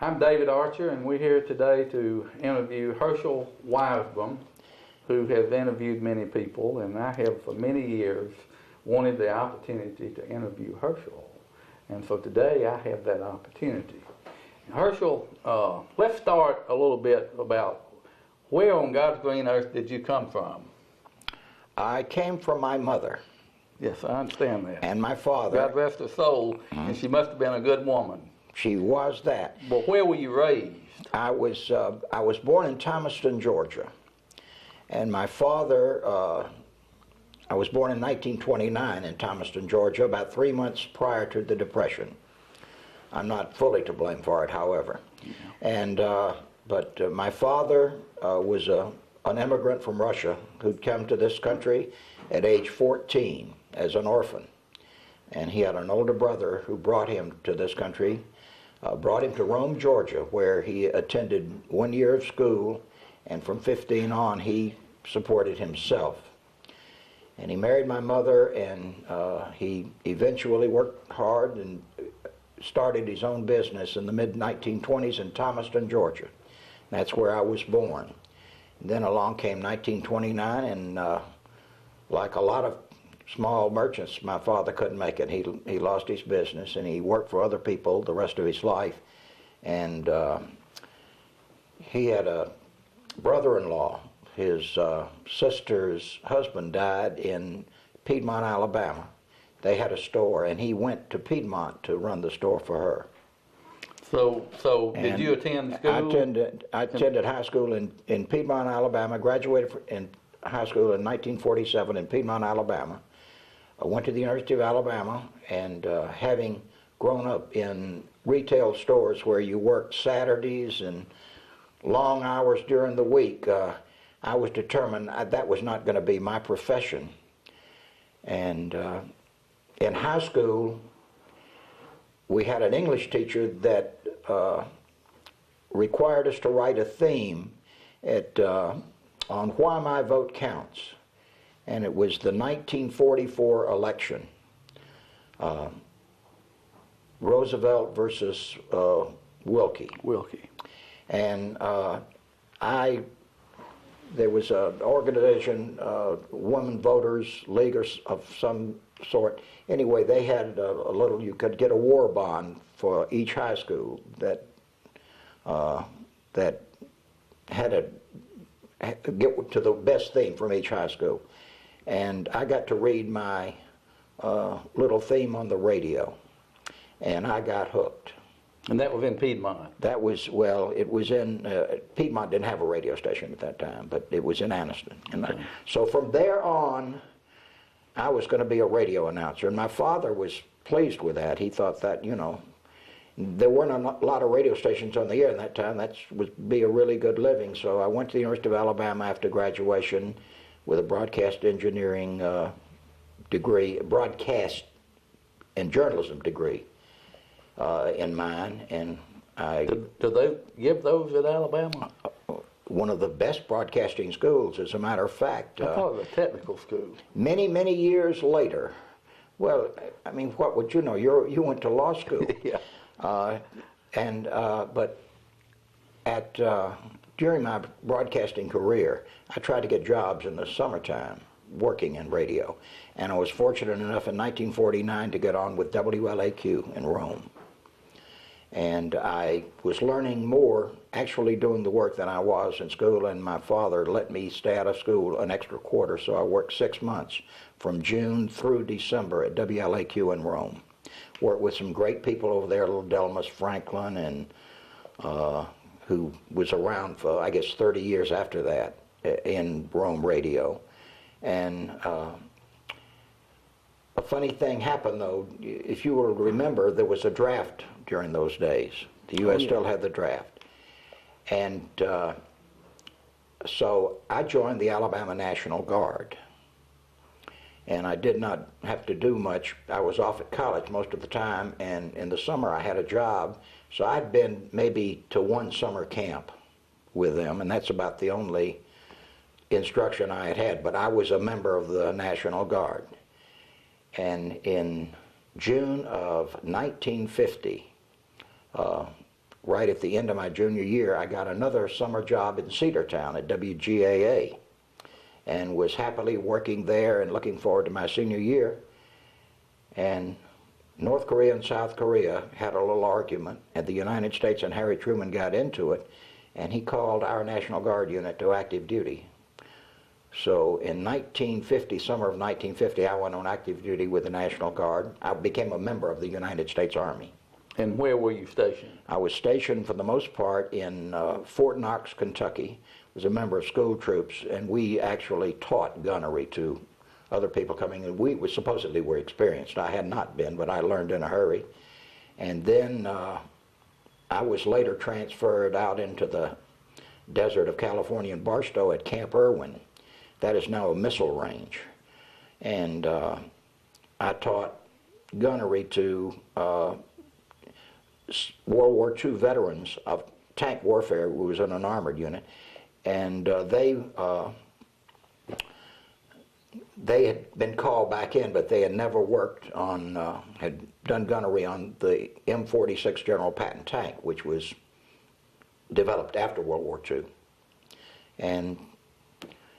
I'm David Archer, and we're here today to interview Herschel Wisebram, who has interviewed many people, and I have for many years wanted the opportunity to interview Herschel. And so today I have that opportunity. Herschel, let's start a little bit about where on God's green earth did you come from? I came from my mother. Yes, I understand that. And my father. God rest her soul, and she must have been a good woman. She was that. But where were you raised? I was born in Thomaston, Georgia. And my father, I was born in 1929 in Thomaston, Georgia, about 3 months prior to the Depression. I'm not fully to blame for it, however. Yeah. And, but my father was an immigrant from Russia who'd come to this country at age 14 as an orphan. And he had an older brother who brought him to this country, brought him to Rome, Georgia, where he attended 1 year of school, and from 15 on he supported himself. And he married my mother, and he eventually worked hard and started his own business in the mid-1920s in Thomaston, Georgia. That's where I was born. And then along came 1929, and like a lot of small merchants, my father couldn't make it. He lost his business, and he worked for other people the rest of his life. And he had a brother-in-law. His sister's husband died in Piedmont, Alabama. They had a store, and he went to Piedmont to run the store for her. So did you attend school? I attended high school in Piedmont, Alabama. Graduated in high school in 1947 in Piedmont, Alabama. I went to the University of Alabama, and having grown up in retail stores where you worked Saturdays and long hours during the week, I was determined that was not going to be my profession. And in high school, we had an English teacher that required us to write a theme on Why My Vote Counts. And it was the 1944 election. Roosevelt versus Wilkie. And there was an organization, Women Voters League of some sort. Anyway, they had a little, you could get a war bond for each high school that had to get to the best theme from each high school. And I got to read my little theme on the radio, and I got hooked. And that was in Piedmont? That was, well, it was in, Piedmont didn't have a radio station at that time, but it was in Anniston. And okay. So from there on, I was going to be a radio announcer, and my father was pleased with that. He thought that, you know, there weren't a lot of radio stations on the air at that time. That would be a really good living. So I went to the University of Alabama after graduation with a broadcast engineering degree, broadcast and journalism degree in mind, and I... Do they give those at Alabama? One of the best broadcasting schools, as a matter of fact. I thought it was a technical school. Many, many years later, well, I mean, what would you know? You went to law school. Yeah. But during my broadcasting career, I tried to get jobs in the summertime working in radio, and I was fortunate enough in 1949 to get on with WLAQ in Rome. And I was learning more actually doing the work than I was in school, and my father let me stay out of school an extra quarter, so I worked 6 months from June through December at WLAQ in Rome. Worked with some great people over there, little Delmas Franklin, and who was around for, I guess, 30 years after that in Rome radio. And a funny thing happened, though. If you will remember, there was a draft during those days. The U.S. still had the draft. And so I joined the Alabama National Guard. And I did not have to do much. I was off at college most of the time, and in the summer I had a job. So I'd been maybe to one summer camp with them, and that's about the only instruction I had had. But I was a member of the National Guard. And in June of 1950, right at the end of my junior year, I got another summer job in Cedartown at WGAA, and was happily working there and looking forward to my senior year. And North Korea and South Korea had a little argument, and the United States and Harry Truman got into it, and he called our National Guard unit to active duty. So in 1950, summer of 1950, I went on active duty with the National Guard. I became a member of the United States Army. And where were you stationed? I was stationed for the most part in Fort Knox, Kentucky. I was a member of school troops, and we actually taught gunnery to other people coming in. We supposedly were experienced. I had not been, but I learned in a hurry. And then I was later transferred out into the desert of California in Barstow at Camp Irwin. That is now a missile range. And I taught gunnery to World War II veterans of tank warfare who was in an armored unit. And they had been called back in, but they had never worked on, had done gunnery on the M46 General Patton tank, which was developed after World War II. And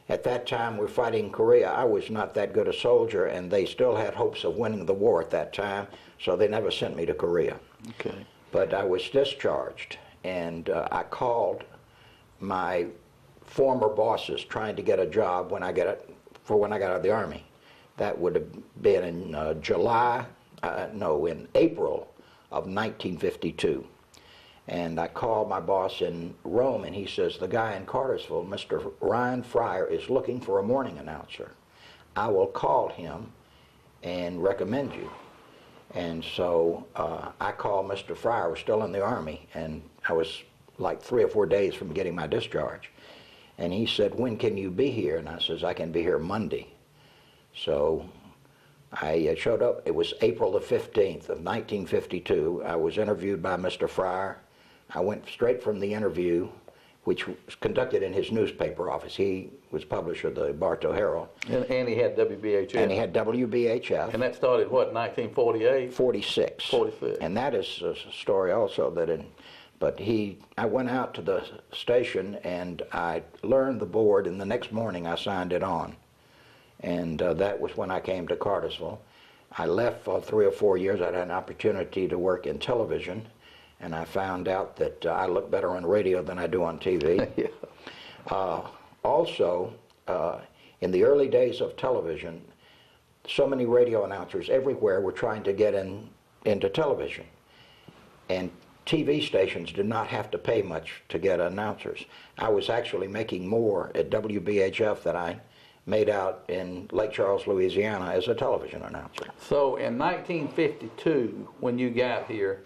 at that time, we were fighting Korea. I was not that good a soldier, and they still had hopes of winning the war at that time, so they never sent me to Korea. Okay. But I was discharged, and I called my former bosses trying to get a job when I got out of the Army. That would have been in in April of 1952. And I called my boss in Rome, and he says, the guy in Cartersville, Mr. Ryan Fryer, is looking for a morning announcer. I will call him and recommend you. And so I called Mr. Fryer, was still in the Army, and I was like 3 or 4 days from getting my discharge. And he said, when can you be here? And I says, I can be here Monday. So I showed up. It was April the 15th of 1952. I was interviewed by Mr. Fryer. I went straight from the interview, which was conducted in his newspaper office. He was publisher of the Bartow Herald. And he had WBHF. And he had WBHF. And that started, what, 1948? 46. 46. And that is a story also that I went out to the station and I learned the board, and the next morning I signed it on. And that was when I came to Cartersville. I left for 3 or 4 years. I had an opportunity to work in television, and I found out that I look better on radio than I do on TV. Yeah. Also, in the early days of television, so many radio announcers everywhere were trying to get into television. And TV stations did not have to pay much to get announcers. I was actually making more at WBHF than I made out in Lake Charles, Louisiana as a television announcer. So in 1952, when you got here,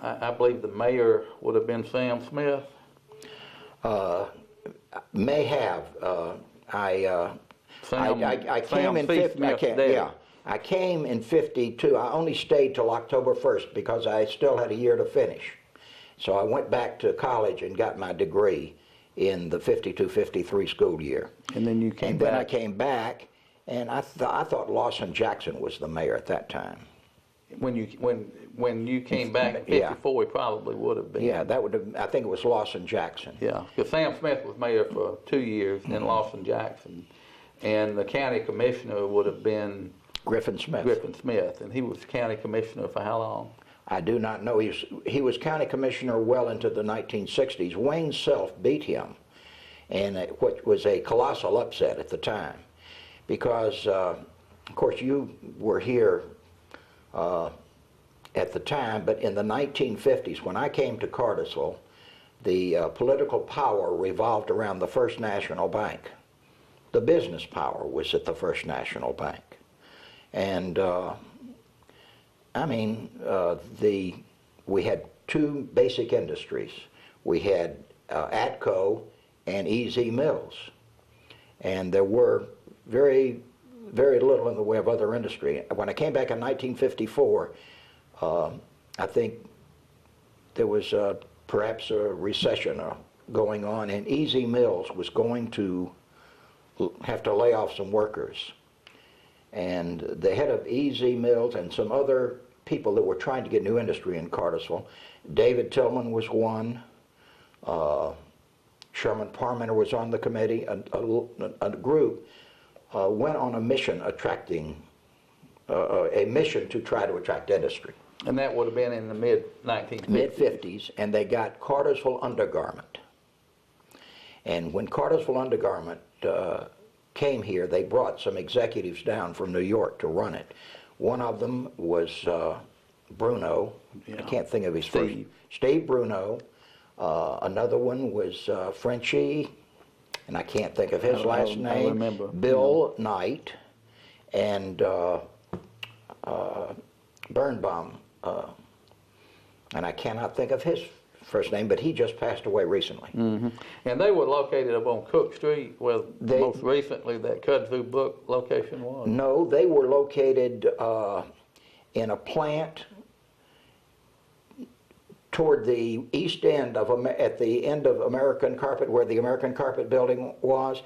I believe the mayor would have been Sam Smith? May have. I came in 52. I only stayed till October 1st because I still had a year to finish. So I went back to college and got my degree in the 52-53 school year. And then you came back? And then I came back, and I thought Lawson Jackson was the mayor at that time. When you came back in 54, he probably would have been. Yeah, that would have. I think it was Lawson Jackson. Yeah, because Sam Smith was mayor for 2 years, then Lawson Jackson, and the county commissioner would have been Griffin Smith. Griffin Smith, and he was county commissioner for how long? I do not know. He was county commissioner well into the 1960s. Wayne Self beat him, and what was a colossal upset at the time, because of course you were here at the time, but in the 1950s, when I came to Cartersville, the political power revolved around the First National Bank. The business power was at the First National Bank. And we had 2 basic industries. We had Atco and EZ Mills. And there were very, very little in the way of other industry. When I came back in 1954, I think there was perhaps a recession going on, and EZ Mills was going to have to lay off some workers. And the head of EZ Mills and some other people that were trying to get new industry in Cartersville. David Tillman was one. Sherman Parmenter was on the committee. A group went on a mission a mission to try to attract industry. And that would have been in the mid-1950s. Mid-50s, and they got Cartersville Undergarment. And when Cartersville Undergarment came here, they brought some executives down from New York to run it. One of them was Bruno. Yeah. I can't think of his first. Steve Bruno. Another one was Frenchie, and I can't think of his last name. I remember. Bill Knight and Birnbaum, and I cannot think of his first name, but he just passed away recently. Mm-hmm. And they were located up on Cook Street, where most recently that Cartersville book location was? No, they were located in a plant toward the east end of, at the end of American Carpet, where the American Carpet building was.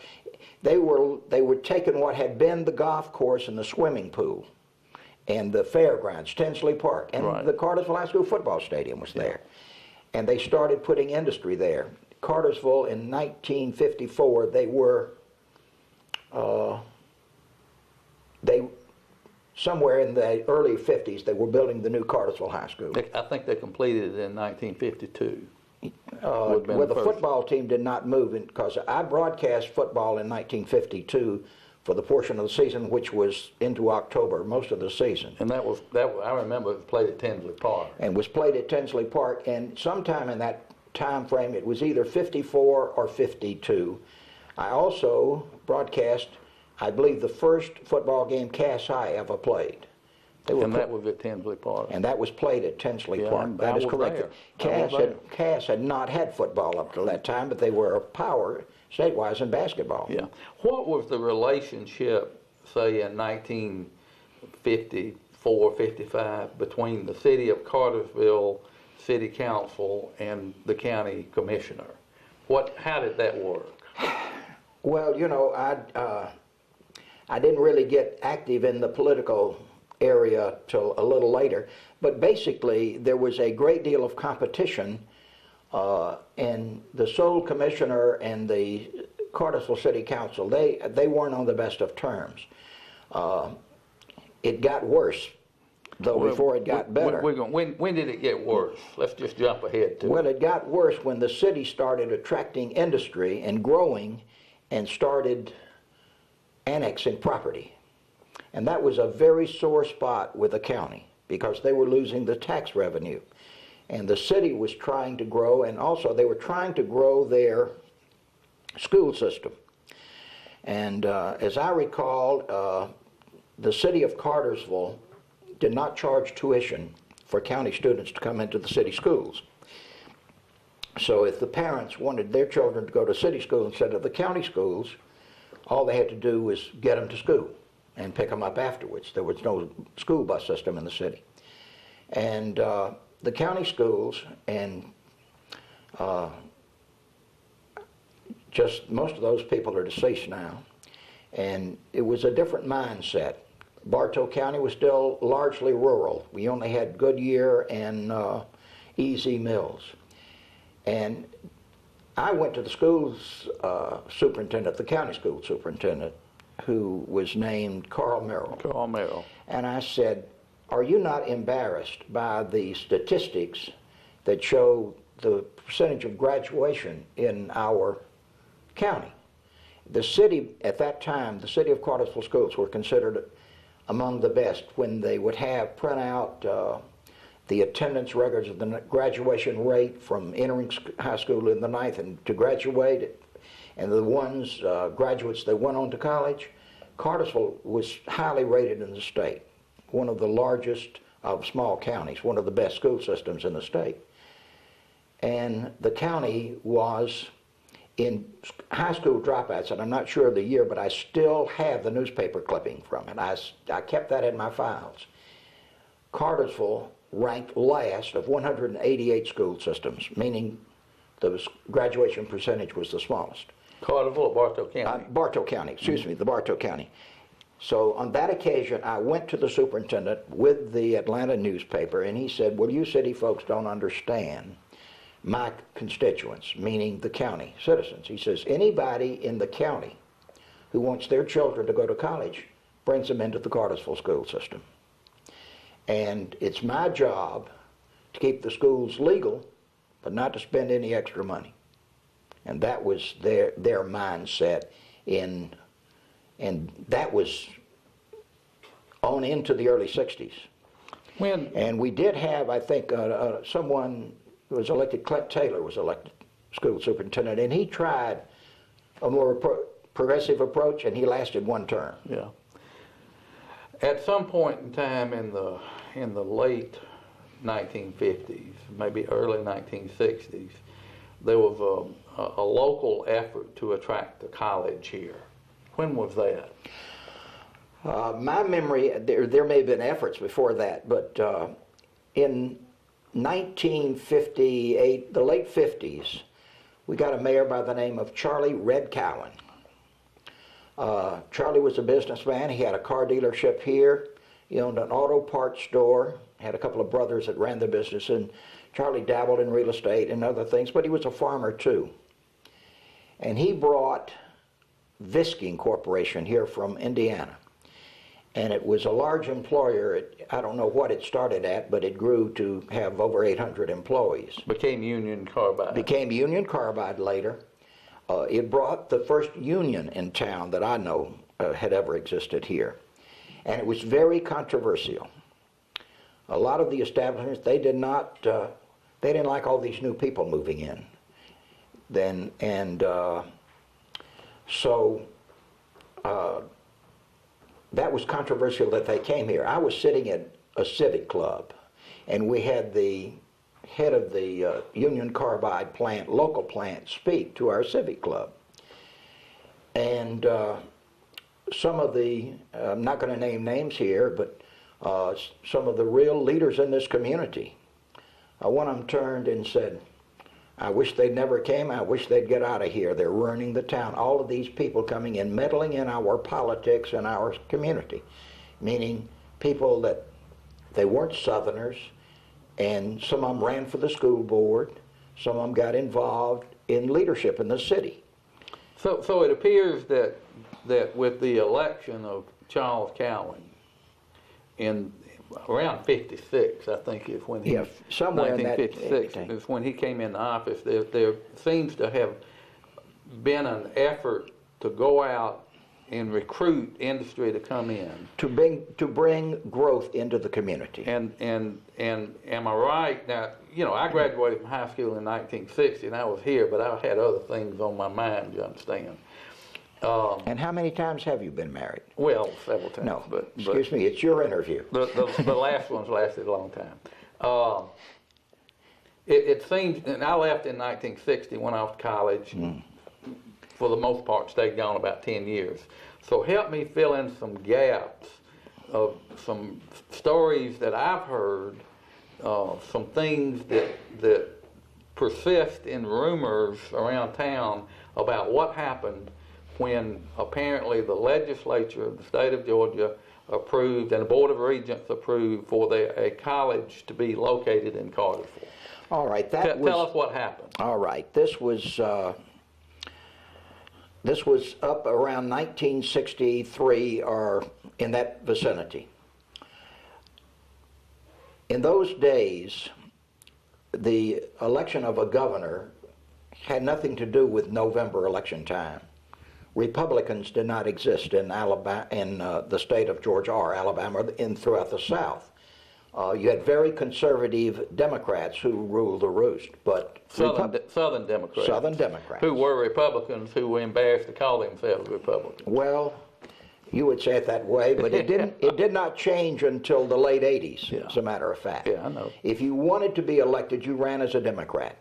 They were taking what had been the golf course and the swimming pool and the fairgrounds, Tinsley Park, and the Cartersville High School football stadium was there. And they started putting industry there. Cartersville in 1954, somewhere in the early 50s, they were building the new Cartersville High School. I think they completed it in 1952. Well, the football team did not move, because I broadcast football in 1952 for the portion of the season which was into October, most of the season. And that I remember it was played at Tinsley Park. And was played at Tinsley Park, and sometime in that time frame, it was either 54 or 52. I also broadcast, I believe, the first football game Cass High ever played. And that was at Tinsley Park. And that was played at Tinsley Park. That is correct. Cass had not had football up to that time, but they were a power statewide in basketball. Yeah. What was the relationship, say, in 1954, 55, between the city of Cartersville City Council and the county commissioner? How did that work? Well, you know, I didn't really get active in the political area till a little later, but basically there was a great deal of competition, and the sole commissioner and the Cartersville City Council, they weren't on the best of terms. It got worse, though, before it got better. When did it get worse? Let's just jump ahead to it. Well, it got worse when the city started attracting industry and growing and started annexing property. And that was a very sore spot with the county, because they were losing the tax revenue. And the city was trying to grow, and also they were trying to grow their school system. And as I recall, the city of Cartersville did not charge tuition for county students to come into the city schools. So if the parents wanted their children to go to city school instead of the county schools, all they had to do was get them to school and pick them up afterwards. There was no school bus system in the city. And the county schools, and just most of those people are deceased now, and it was a different mindset. Bartow County was still largely rural. We only had Goodyear and Easy Mills. And I went to the school's superintendent, the county school superintendent, who was named Carl Merrill. Carl Merrill. And I said, are you not embarrassed by the statistics that show the percentage of graduation in our county? The city, at that time, the city of Cartersville schools were considered among the best when they would print out the attendance records of the graduation rate from entering high school in the 9th and to graduate, and the ones, graduates that went on to college. Cartersville was highly rated in the state, one of the largest of small counties, one of the best school systems in the state. And the county was in high school dropouts, and I'm not sure of the year, but I still have the newspaper clipping from it. I kept that in my files. Cartersville ranked last of 188 school systems, meaning the graduation percentage was the smallest. Cartersville or Bartow County? Bartow County, excuse me, the Bartow County. So on that occasion, I went to the superintendent with the Atlanta newspaper, and he said, well, you city folks don't understand my constituents, meaning the county citizens. He says, anybody in the county who wants their children to go to college brings them into the Cartersville school system. And it's my job to keep the schools legal, but not to spend any extra money. And that was their mindset and that was on into the early 60s. And we did have, I think, someone who was elected, Clint Taylor was elected school superintendent, and he tried a more progressive approach, and he lasted one term. Yeah. At some point in time in the late 1950s, maybe early 1960s, there was a local effort to attract a college here. When was that? My memory, there may have been efforts before that, but in 1958, the late 50s, we got a mayor by the name of Charlie Red Cowan. Charlie was a businessman. He had a car dealership here. He owned an auto parts store, had a couple of brothers that ran the business, and Charlie dabbled in real estate and other things, but he was a farmer too. And he brought Visking Corporation here from Indiana. And it was a large employer. I don't know what it started at, but it grew to have over 800 employees. Became Union Carbide. Became Union Carbide later. It brought the first union in town that I know had ever existed here. And it was very controversial. A lot of the establishments, they didn't like all these new people moving in. So that was controversial that they came here. I was sitting at a civic club, and we had the head of the Union Carbide plant, local plant, speak to our civic club. And some of the, I'm not going to name names here, but some of the real leaders in this community, one of them turned and said, I wish they'd never came. I wish they'd get out of here. They're ruining the town. All of these people coming in, meddling in our politics and our community, meaning people that they weren't Southerners, and some of them ran for the school board. Some of them got involved in leadership in the city. So it appears that with the election of Charles Cowan in around 56, I think is when he, somewhere 1956 in that, is when he came into office. There seems to have been an effort to go out and recruit industry to come in. To bring growth into the community. And am I right? Now, you know, I graduated from high school in 1960 and I was here, but I had other things on my mind, you understand. And how many times have you been married? Well, several times. No, excuse me, it's your interview. The last one's lasted a long time. It seems, and I left in 1960, went off to college, for the most part stayed gone about 10 years. So help me fill in some gaps of some stories that I've heard, some things that persist in rumors around town about what happened when apparently the legislature of the state of Georgia approved and the Board of Regents approved for a college to be located in Cartersville. All right, tell us what happened. All right, this was up around 1963 or in that vicinity. In those days, the election of a governor had nothing to do with November election time. Republicans did not exist in Alabama, in the state of Georgia or Alabama, throughout the South. You had very conservative Democrats who ruled the roost, but Southern Democrats. Southern Democrats. Who were Republicans who were embarrassed to call themselves Republicans. Well, you would say it that way, but it didn't. It did not change until the late 80s, yeah. As a matter of fact. Yeah, I know. If you wanted to be elected, you ran as a Democrat.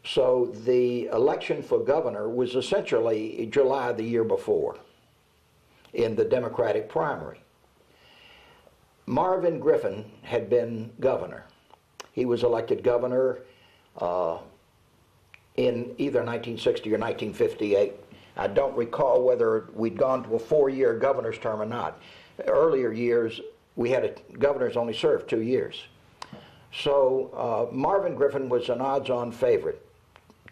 So the election for governor was essentially July the year before in the Democratic primary. Marvin Griffin had been governor. He was elected governor in either 1960 or 1958. I don't recall whether we'd gone to a 4-year governor's term or not. Earlier years, we had governors only served 2 years. So Marvin Griffin was an odds-on favorite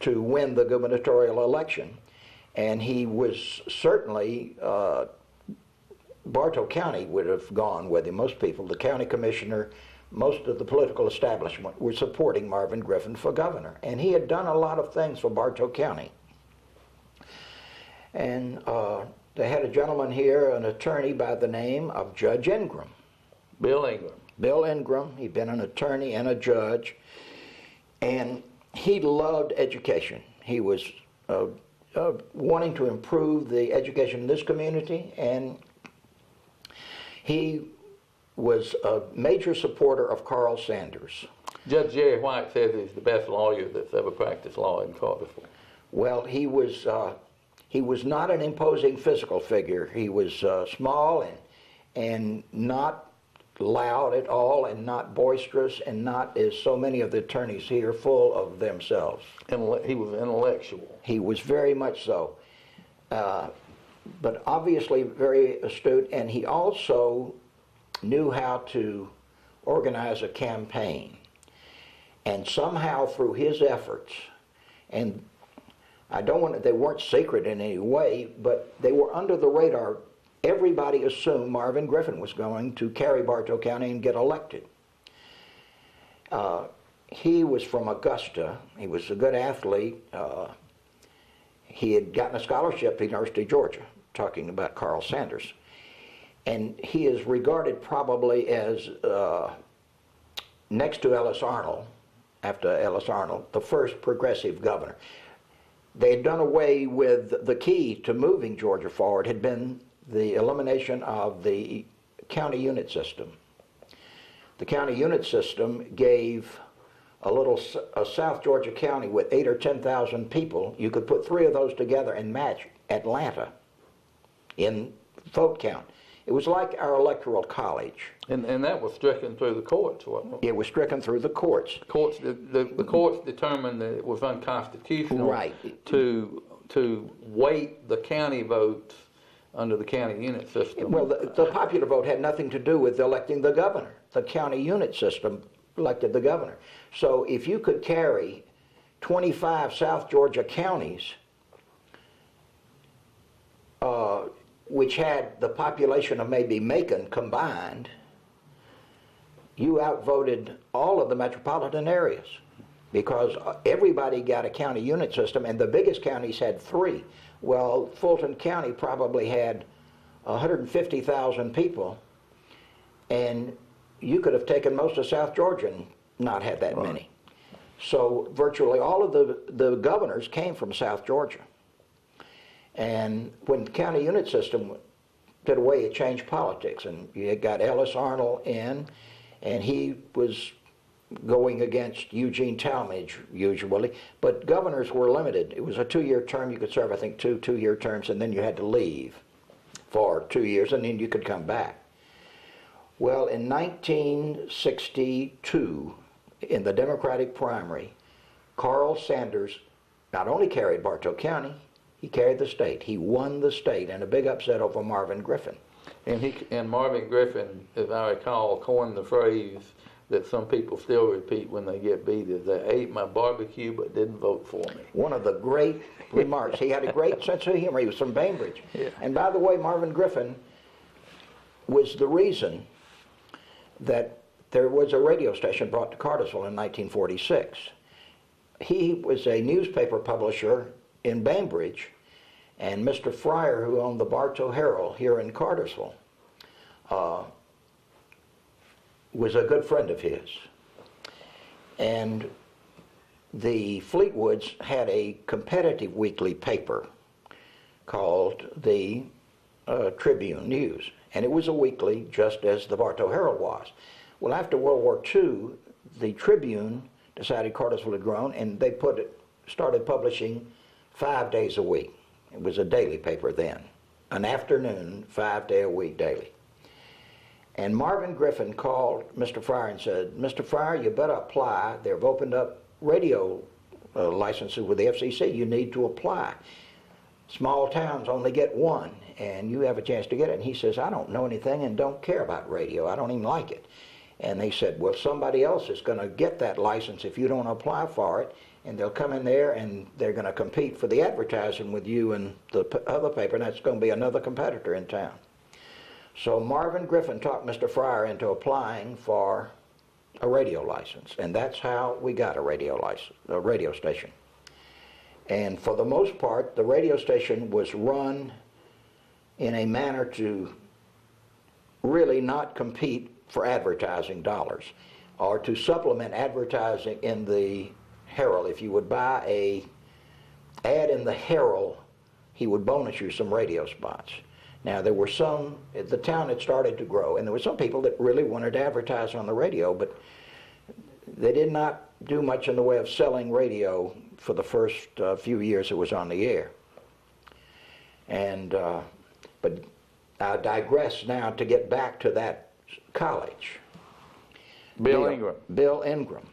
to win the gubernatorial election, and he was certainly, Bartow County would have gone with him. Most people, the county commissioner, most of the political establishment were supporting Marvin Griffin for governor, and he had done a lot of things for Bartow County. And they had a gentleman here, an attorney by the name of Judge Ingram. Bill Ingram. Bill Ingram. He'd been an attorney and a judge, and he loved education. He was wanting to improve the education in this community, and he was a major supporter of Carl Sanders. Judge Jerry White says he's the best lawyer that's ever practiced law in Cartersville. Well, he was not an imposing physical figure. He was small and not loud at all, and not boisterous, and not, as so many of the attorneys here, full of themselves. He was intellectual. He was very much so, but obviously very astute, and he also knew how to organize a campaign. And somehow through his efforts, and they weren't secret in any way, but they were under the radar. Everybody assumed Marvin Griffin was going to carry Bartow County and get elected. He was from Augusta. He was a good athlete. He had gotten a scholarship at the University of Georgia, talking about Carl Sanders. And he is regarded probably as, next to Ellis Arnold, after Ellis Arnold, the first progressive governor. They had done away with the key to moving Georgia forward had been the elimination of the county unit system. The county unit system gave a South Georgia county with 8,000 or 10,000 people. You could put 3 of those together and match Atlanta in vote count. It was like our electoral college. And that was stricken through the courts, wasn't it? It was stricken through the courts. The courts determined that it was unconstitutional, right, to weight the county votes under the county unit system. Well, the popular vote had nothing to do with electing the governor. The county unit system elected the governor. So if you could carry 25 South Georgia counties, which had the population of maybe Macon combined, you outvoted all of the metropolitan areas, because everybody got a county unit system, and the biggest counties had 3. Well, Fulton County probably had 150,000 people, and you could have taken most of South Georgia and not had that many. So virtually all of the governors came from South Georgia. And when the county unit system did away, it changed politics, and you got Ellis Arnold in, and he was going against Eugene Talmadge usually, but governors were limited. It was a 2-year term. You could serve, I think, 2 2-year terms, and then you had to leave for 2 years, and then you could come back. Well, in 1962, in the Democratic primary, Carl Sanders not only carried Bartow County, he carried the state. He won the state in a big upset over Marvin Griffin. And Marvin Griffin, as I recall, coined the phrase that some people still repeat when they get beat, is they ate my barbecue but didn't vote for me. One of the great remarks. He had a great sense of humor. He was from Bainbridge. Yeah. And by the way, Marvin Griffin was the reason that there was a radio station brought to Cartersville in 1946. He was a newspaper publisher in Bainbridge, and Mr. Fryer, who owned the Bartow Herald here in Cartersville, was a good friend of his. And the Fleetwoods had a competitive weekly paper called the Tribune News, and it was a weekly just as the Bartow Herald was. Well, after World War II, the Tribune decided Cartersville had grown, and they started publishing 5 days a week. It was a daily paper then, an afternoon, 5-day-a-week daily. And Marvin Griffin called Mr. Fryer and said, "Mr. Fryer, you better apply. They've opened up radio licenses with the FCC. You need to apply." Small towns only get one, and you have a chance to get it. And he says, I don't know anything and don't care about radio. I don't even like it. And they said, well, somebody else is going to get that license if you don't apply for it, and they'll come in there and they're going to compete for the advertising with you and the other paper, and that's going to be another competitor in town. So Marvin Griffin talked Mr. Fryer into applying for a radio license, and that's how we got a radio license, a radio station. And for the most part, the radio station was run in a manner to really not compete for advertising dollars, or to supplement advertising in the Herald. If you would buy a ad in the Herald, he would bonus you some radio spots. Now there were some, the town had started to grow, and there were some people that really wanted to advertise on the radio, but they did not do much in the way of selling radio for the first few years it was on the air. And but I digress now to get back to that college. Bill Ingram. Bill Ingram.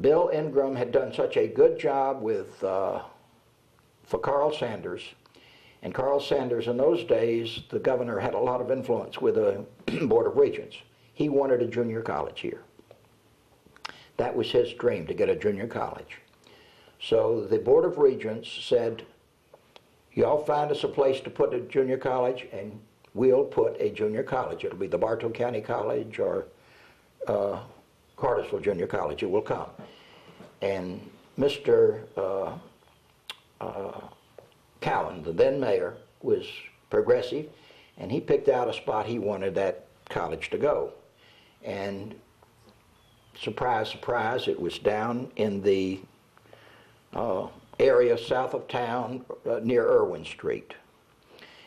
Bill Ingram had done such a good job with for Carl Sanders, and Carl Sanders in those days, the governor had a lot of influence with the Board of Regents. He wanted a junior college here. That was his dream, to get a junior college. So the Board of Regents said, y'all find us a place to put a junior college, and we'll put a junior college. It'll be the Bartow County College or Cartersville Junior College. It will come. And Mr. Cowan, the then mayor, was progressive, and he picked out a spot he wanted that college to go. And surprise, surprise, it was down in the area south of town near Irwin Street.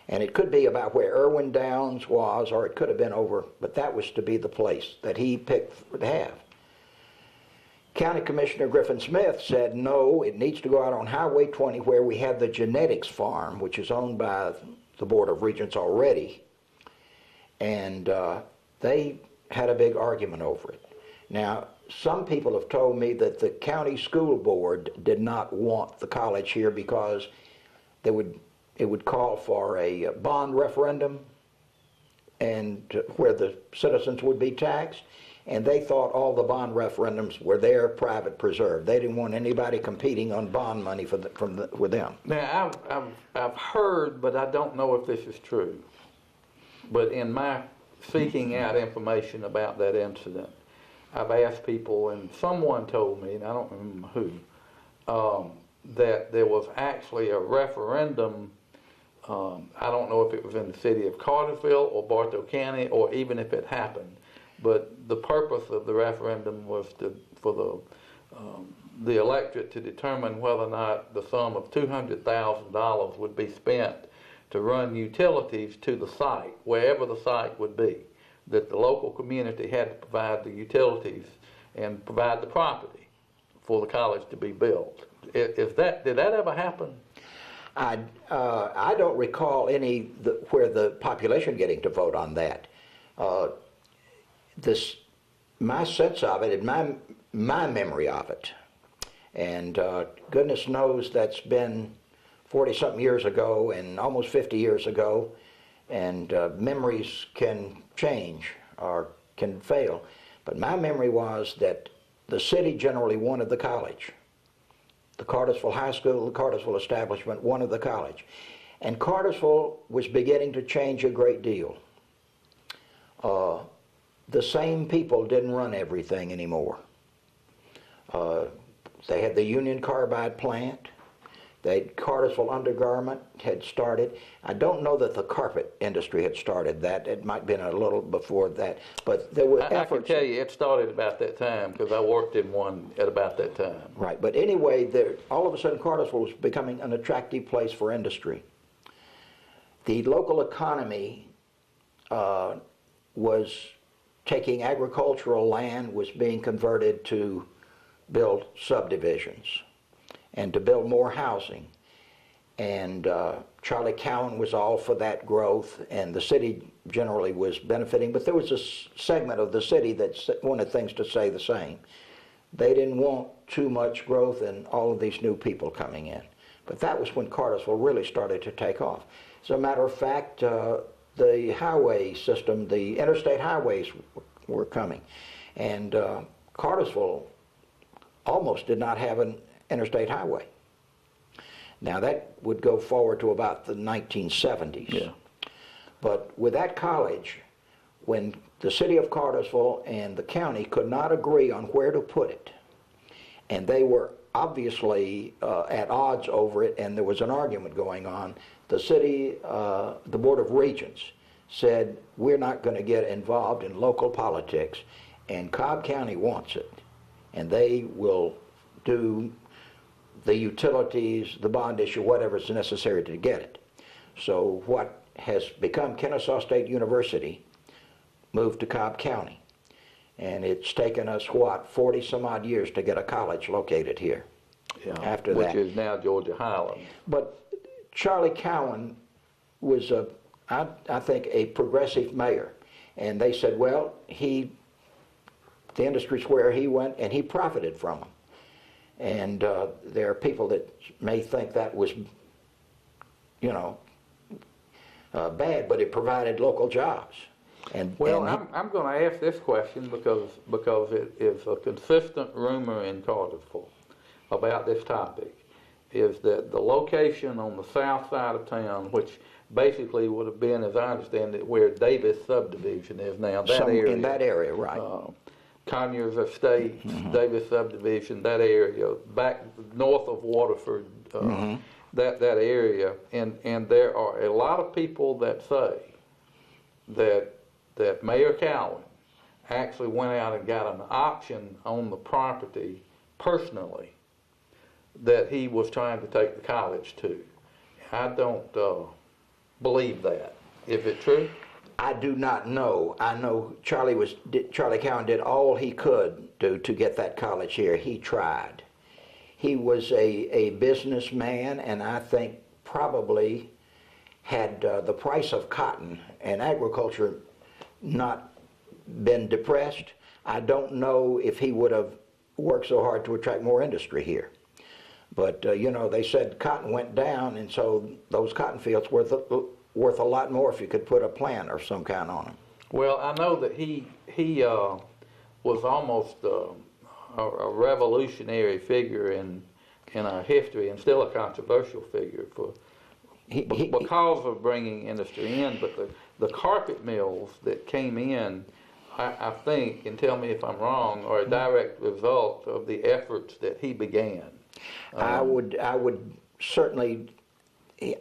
And it could be about where Irwin Downs was, or it could have been over, but that was to be the place that he picked to have. County Commissioner Griffin Smith said, no, it needs to go out on Highway 20 where we have the genetics farm, which is owned by the Board of Regents already. And they had a big argument over it. Now, some people have told me that the county school board did not want the college here because it would call for a bond referendum, and where the citizens would be taxed, and they thought all the bond referendums were their private preserve. They didn't want anybody competing on bond money with them. Now, I've heard, but I don't know if this is true, but in my seeking out information about that incident, I've asked people, and someone told me, and I don't remember who, that there was actually a referendum. I don't know if it was in the city of Cartersville or Bartow County, or even if it happened. But the purpose of the referendum was for the electorate to determine whether or not the sum of $200,000 would be spent to run utilities to the site, wherever the site would be. That the local community had to provide the utilities and provide the property for the college to be built. Did that ever happen? I don't recall where the population getting to vote on that. My sense of it and my memory of it, and goodness knows that's been 40-something years ago and almost 50 years ago, and memories can change or can fail. But my memory was that the city generally wanted the college. The Cartersville High School, the Cartersville establishment wanted the college. And Cartersville was beginning to change a great deal. The same people didn't run everything anymore. They had the Union Carbide plant. Cartersville Undergarment had started. I don't know that the carpet industry had started that. It might have been a little before that, but there were efforts. I can tell you it started about that time because I worked in one at about that time. Right, but anyway, all of a sudden Cartersville was becoming an attractive place for industry. The local economy was taking agricultural land, was being converted to build subdivisions and to build more housing. And Charlie Cowan was all for that growth, and the city generally was benefiting, but there was a segment of the city that wanted things to stay the same. They didn't want too much growth and all of these new people coming in. But that was when Cartersville really started to take off. As a matter of fact, the highway system, the interstate highways were coming. And Cartersville almost did not have an interstate highway. Now that would go forward to about the 1970s. Yeah. But with that college, when the city of Cartersville and the county could not agree on where to put it, and they were obviously at odds over it, and there was an argument going on, the city, the Board of Regents said, we're not going to get involved in local politics, and Cobb County wants it, and they will do the utilities, the bond issue, whatever is necessary to get it. So what has become Kennesaw State University moved to Cobb County. And it's taken us, what, 40 some odd years to get a college located here. Yeah, after that. Which is now Georgia Highlands. But Charlie Cowan was, I think, a progressive mayor. And they said, well, the industry's where he went, and he profited from them. And there are people that may think that was, you know, bad, but it provided local jobs. And, well, I'm going to ask this question because it is a consistent rumor in Cartersville about this topic, is that the location on the south side of town, which basically would have been, as I understand it, where Davis subdivision is now, that area. In that area, right. Conyers Estates, Davis subdivision, that area, back north of Waterford, that area. And there are a lot of people that say that Mayor Cowan actually went out and got an option on the property personally that he was trying to take the college to. I don't believe that. Is it true? I do not know. I know Charlie Cowan did all he could do to get that college here. He tried. He was a businessman, and I think probably had the price of cotton and agriculture not been depressed, I don't know if he would have worked so hard to attract more industry here. But, you know, they said cotton went down, and so those cotton fields worth a lot more if you could put a plant or some kind on them. Well, I know that he was almost a revolutionary figure in our history, and still a controversial figure because of bringing industry in. But the carpet mills that came in, I think, and tell me if I'm wrong, are a direct result of the efforts that he began. I would certainly,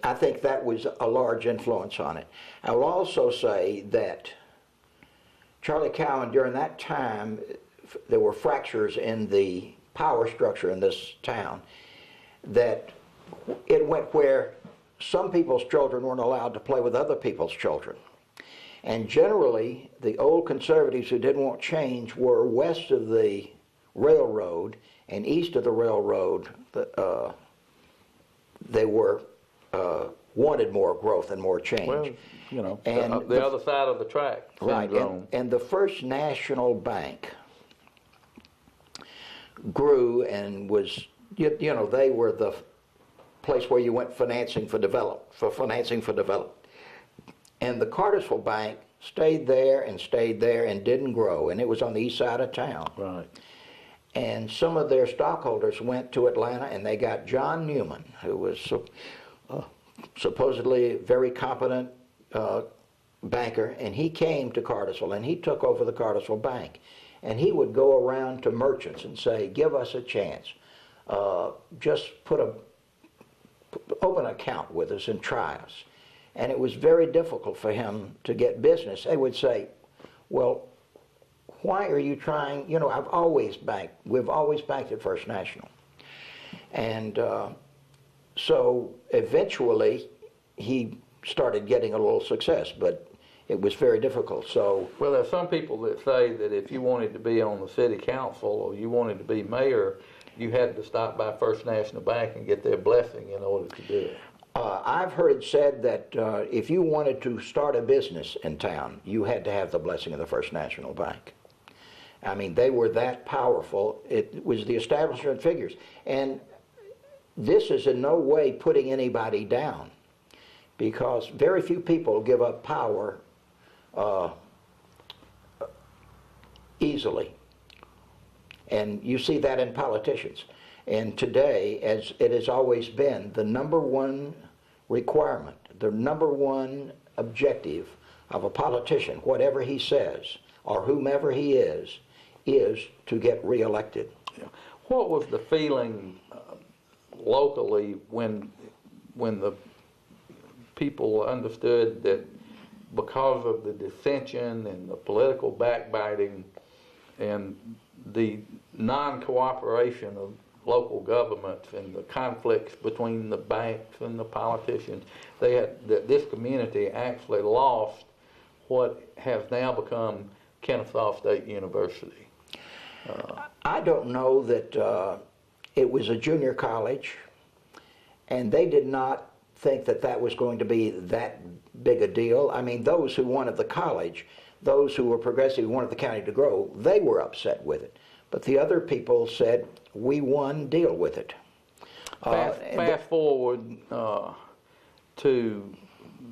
I think that was a large influence on it. I will also say that Charlie Cowan, during that time, there were fractures in the power structure in this town, that it went where some people's children weren't allowed to play with other people's children. And generally, the old conservatives who didn't want change were west of the railroad and east of the railroad. They were wanted more growth and more change. Well, you know, and the other side of the track syndrome. Right, and the First National Bank grew and was, you know, they were the place where you went for financing for development. And the Cartersville Bank stayed there and didn't grow, and it was on the east side of town. Right. And some of their stockholders went to Atlanta, and they got John Newman, who was supposedly a very competent banker, and he came to Cartersville, and he took over the Cartersville Bank. And he would go around to merchants and say, give us a chance. Just open an account with us and try us. And it was very difficult for him to get business. They would say, well, why are you trying? You know, we've always banked at First National. And so eventually he started getting a little success, but it was very difficult. So, well, there are some people that say that if you wanted to be on the city council or you wanted to be mayor, you had to stop by First National Bank and get their blessing in order to do it. I've heard it said that if you wanted to start a business in town, you had to have the blessing of the First National Bank. I mean, they were that powerful. It was the establishment figures. And this is in no way putting anybody down, because very few people give up power easily. And you see that in politicians. And today, as it has always been, the number one requirement, the number one objective of a politician, whatever he says, or whomever he is to get reelected. Yeah. What was the feeling locally when the people understood that because of the dissension and the political backbiting and the non-cooperation of local governments and the conflicts between the banks and the politicians, that this community actually lost what has now become Kennesaw State University? I don't know that it was a junior college, and they did not think that that was going to be that big a deal. I mean, those who wanted the college, those who were progressive, who wanted the county to grow, they were upset with it. But the other people said, we won, deal with it. Fast forward to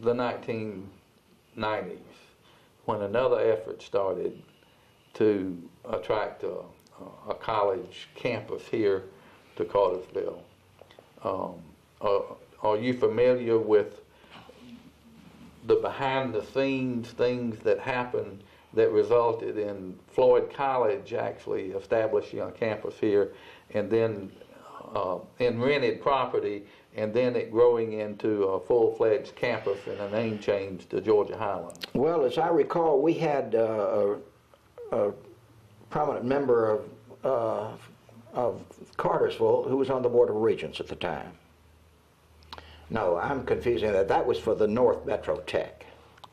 the 1990s, when another effort started to attract a college campus here to Cartersville. Are you familiar with the behind-the-scenes things that happened that resulted in Floyd College actually establishing a campus here, and then in rented property, and then it growing into a full-fledged campus and a name change to Georgia Highlands? Well, as I recall, we had a prominent member of Cartersville who was on the Board of Regents at the time. No, I'm confusing that. That was for the North Metro Tech.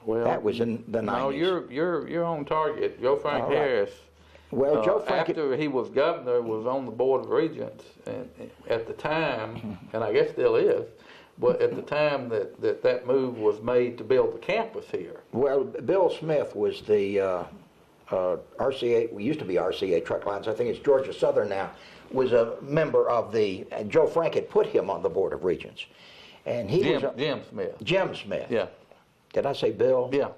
Well, that was in the 90s. No, you're on target. Joe Frank Harris. Well, Joe Frank, after he was governor, was on the Board of Regents, and at the time, and I guess still is, but at the time that move was made to build the campus here. Well, Bill Smith was the RCA, we used to be RCA Truck Lines, I think it's Georgia Southern now, was a member of the, and Joe Frank had put him on the Board of Regents. And he was Jim Smith. Jim Smith. Yeah. Did I say Bill? Yeah.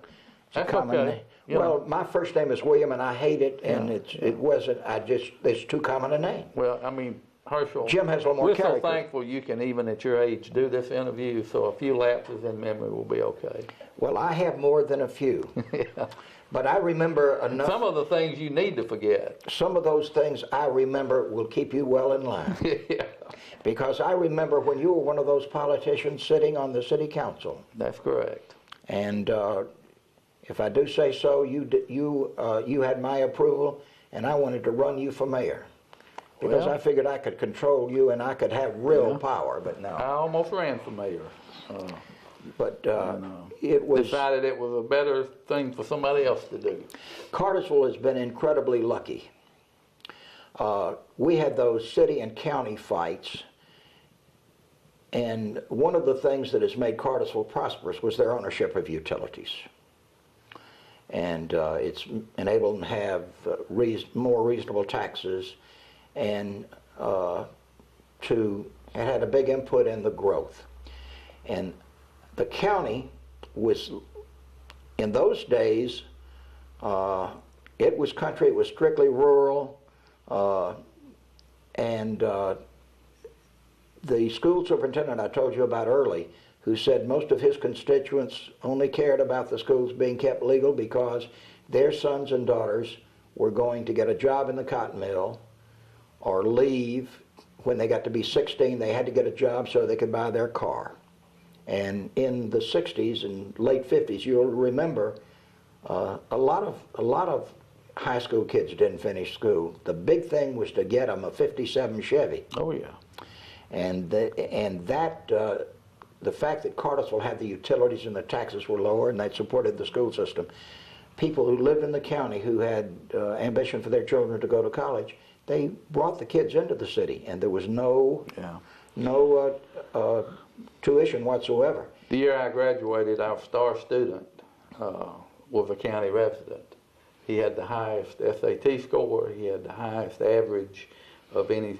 That's okay. Well, my first name is William, and I hate it, and it wasn't. It's too common a name. Well, I mean, Herschel. Jim has a little more character. We're so thankful you can, even at your age, do this interview. So a few lapses in memory will be okay. Well, I have more than a few. Yeah. But I remember enough. Some of the things you need to forget. Some of those things I remember will keep you well in line. Yeah. Because I remember when you were one of those politicians sitting on the city council. That's correct. And if I do say so, you had my approval, and I wanted to run you for mayor. Because I figured I could control you and I could have real power, but no. I almost ran for mayor. But it was... Decided it was a better thing for somebody else to do. Cartersville has been incredibly lucky. We had those city and county fights, and one of the things that has made Cartersville prosperous was their ownership of utilities. And it's enabled them to have more reasonable taxes, and it had a big input in the growth. And the county was, in those days, it was country, it was strictly rural, and the school superintendent I told you about early, who said most of his constituents only cared about the schools being kept legal because their sons and daughters were going to get a job in the cotton mill or leave. When they got to be 16, they had to get a job so they could buy their car. And in the 60s and late 50s, you'll remember a lot of high school kids didn't finish school. The big thing was to get them a '57 Chevy. Oh yeah. And the fact that Cartersville had the utilities and the taxes were lower and they supported the school system, people who lived in the county who had ambition for their children to go to college, they brought the kids into the city, and there was no tuition whatsoever. The year I graduated, our star student was a county resident. He had the highest SAT score. He had the highest average of any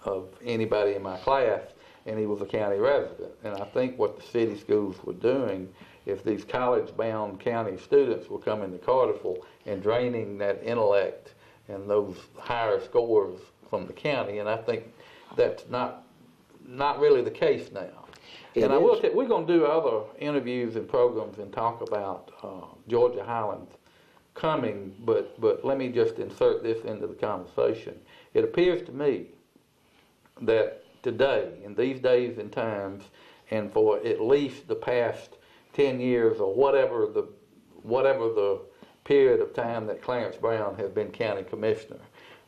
of anybody in my class, and he was a county resident. And I think what the city schools were doing, if these college-bound county students were coming to Cartersville and draining that intellect and those higher scores from the county, and I think that's not really the case now. And I will say, we're going to do other interviews and programs and talk about Georgia Highlands coming, but let me just insert this into the conversation. It appears to me that today, in these days and times, and for at least the past 10 years or whatever the period of time that Clarence Brown has been county commissioner,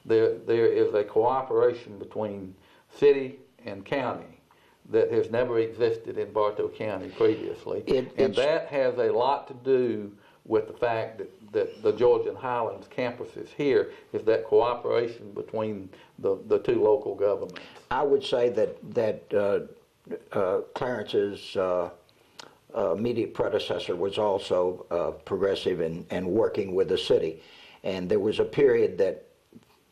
there is a cooperation between city and county that has never existed in Bartow County previously. And that has a lot to do with the fact that the Georgian Highlands campus is here, is that cooperation between the two local governments. I would say that Clarence's immediate predecessor was also progressive and working with the city. And there was a period that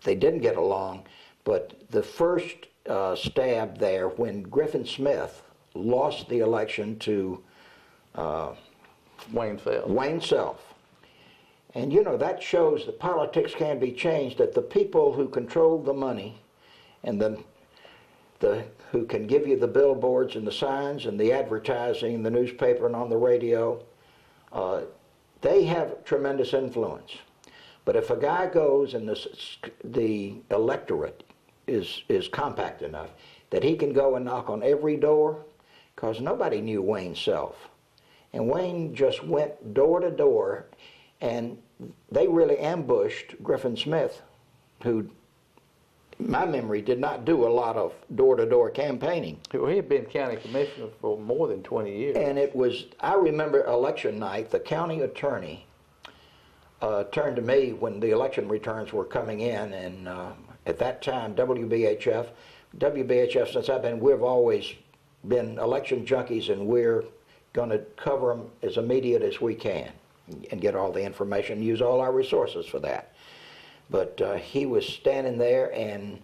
they didn't get along, but the first stab there when Griffin Smith lost the election to Wayne Self. And you know, that shows that politics can be changed, that the people who control the money and who can give you the billboards and the signs and the advertising in the newspaper and on the radio, they have tremendous influence. But if a guy goes and the electorate is compact enough that he can go and knock on every door, because nobody knew Wayne Self. And Wayne just went door to door, and they really ambushed Griffin Smith, who, my memory, did not do a lot of door-to-door campaigning. Well, he had been county commissioner for more than 20 years. And it was, I remember election night, the county attorney turned to me when the election returns were coming in, and at that time, WBHF, since I've been, we've always been election junkies, and we're going to cover them as immediate as we can and get all the information, use all our resources for that. But he was standing there, and